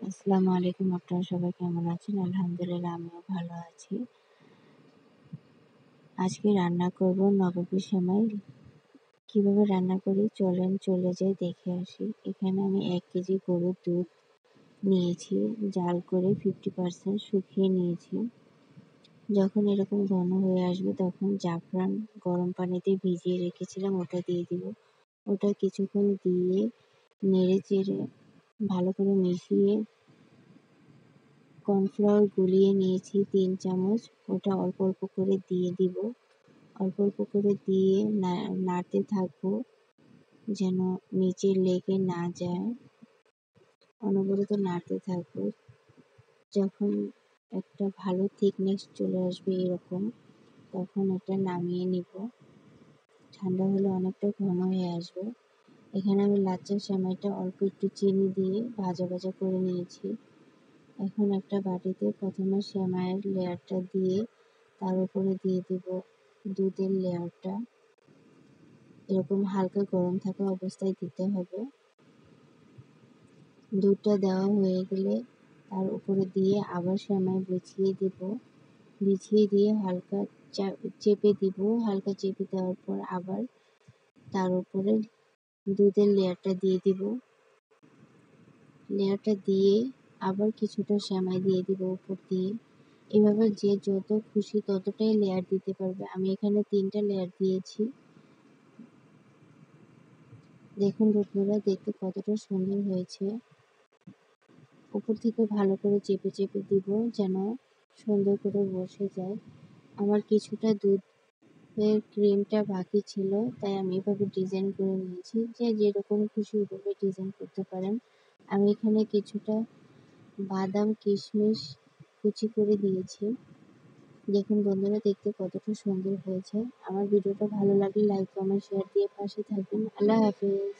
আসসালামু আলাইকুম। আপনারা সবাই কেমন আছেন? আলহামদুলিল্লাহ আমিও ভালো আছি। আজকে রান্না করব নবাবী সেমাই। কিভাবে রান্না করি চলেন চলে যাই দেখে আসি। এখানে আমি 1 কেজি গরুর দুধ নিয়েছি, জাল করে 50% শুকিয়ে নিয়েছি। যখন এরকম ঘন হয়ে আসবে তখন জাফরান গরম পানিতে ভিজিয়ে রেখেছিলাম ওটা দিয়ে দিব। ওটা কিছুক্ষণ দিয়ে নেড়ে চেড়ে ভালো করে মিশিয়ে কর্নফ্লাওয়ার গুলিয়ে নিয়েছি 3 চামচ, ওটা অল্প অল্প করে দিয়ে দিব। অল্প অল্প করে দিয়ে নাড়তে থাকবো যেন নিচে লেগে না যায়। অনবরত নাড়তে থাকবো। যখন একটা ভালো থিকনেস চলে আসবে এরকম, তখন এটা নামিয়ে নিব। ঠান্ডা হলে অনেকটা ঘন হয়ে আসবে। এখানে আমি লাচ্ছা সেমাইটা অল্প একটু চিনি দিয়ে ভাজা ভাজা করে নিয়েছি। এখন একটা বাটিতে প্রথমে সেমাইয়ের লেয়ারটা দিয়ে তার উপরে দিয়ে দিব দুধের লেয়ারটা। এরকম হালকা গরম থাকা অবস্থায় দিতে হবে। দুধটা দেওয়া হয়ে গেলে তার উপরে দিয়ে আবার সেমাই বিছিয়ে দিব। বিছিয়ে দিয়ে হালকা চেপে দিব। হালকা চেপে দেওয়ার পর আবার তার উপরে দুধের লেয়ারটা দিয়ে দিব। লেয়ারটা দিয়ে আবার কিছুটা সেমাই দিয়ে দিব উপর দিয়ে। এভাবে যে যত খুশি ততটাই লেয়ার দিতে পারবে। আমি এখানে 3টা লেয়ার দিয়েছি। দেখুন বন্ধুরা, দেখতে কতটা সুন্দর হয়েছে। উপর থেকে ভালো করে চেপে চেপে দিব যেন সুন্দর করে বসে যায়। আমার কিছুটা দুধের ক্রিমটা বাকি ছিল, তাই আমি এভাবে ডিজাইন করে নিয়েছি। যে যেরকম খুশি ওভাবে ডিজাইন করতে পারেন। আমি এখানে কিছুটা বাদাম কিশমিশ কুচি করে দিয়েছি। দেখুন বন্ধুরা, দেখতে কতটা সুন্দর হয়েছে। আমার ভিডিওটা ভালো লাগলে লাইক কমেন্ট শেয়ার দিয়ে পাশে থাকবেন। আল্লাহ হাফেজ।